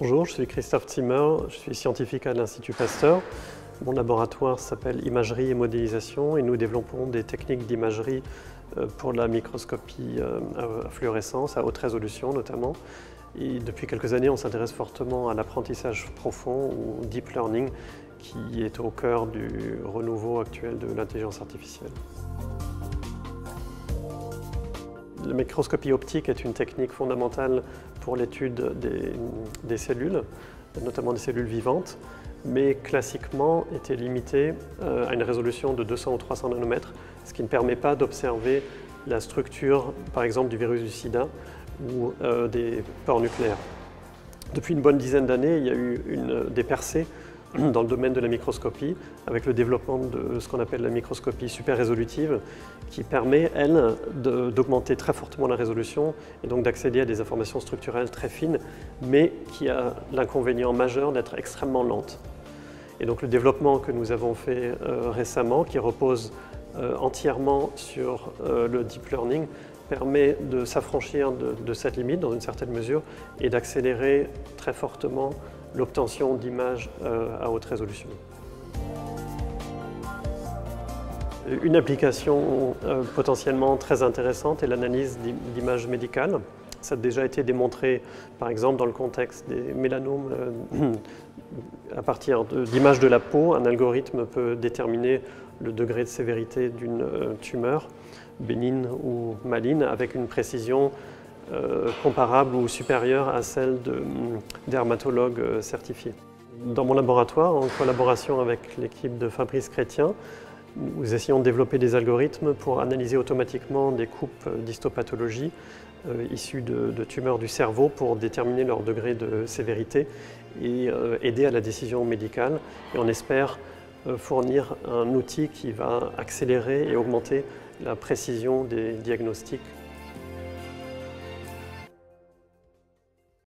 Bonjour, je suis Christophe Zimmer, je suis scientifique à l'Institut Pasteur. Mon laboratoire s'appelle Imagerie et modélisation et nous développons des techniques d'imagerie pour la microscopie à fluorescence, à haute résolution notamment. Et depuis quelques années, on s'intéresse fortement à l'apprentissage profond ou deep learning qui est au cœur du renouveau actuel de l'intelligence artificielle. La microscopie optique est une technique fondamentale pour l'étude des cellules, notamment des cellules vivantes, mais classiquement était limitée à une résolution de 200 ou 300 nanomètres, ce qui ne permet pas d'observer la structure, par exemple, du virus du sida ou des pores nucléaires. Depuis une bonne dizaine d'années, il y a eu des percées dans le domaine de la microscopie, avec le développement de ce qu'on appelle la microscopie super résolutive, qui permet, elle, d'augmenter très fortement la résolution et donc d'accéder à des informations structurelles très fines, mais qui a l'inconvénient majeur d'être extrêmement lente. Et donc le développement que nous avons fait récemment, qui repose entièrement sur le deep learning, permet de s'affranchir de cette limite dans une certaine mesure et d'accélérer très fortement l'obtention d'images à haute résolution. Une application potentiellement très intéressante est l'analyse d'images médicales. Ça a déjà été démontré, par exemple, dans le contexte des mélanomes. À partir d'images de la peau, un algorithme peut déterminer le degré de sévérité d'une tumeur, bénigne ou maligne, avec une précision comparable ou supérieure à celle de dermatologues certifiés. Dans mon laboratoire, en collaboration avec l'équipe de Fabrice Chrétien, nous essayons de développer des algorithmes pour analyser automatiquement des coupes d'histopathologie issues de tumeurs du cerveau pour déterminer leur degré de sévérité et aider à la décision médicale. Et on espère fournir un outil qui va accélérer et augmenter la précision des diagnostics.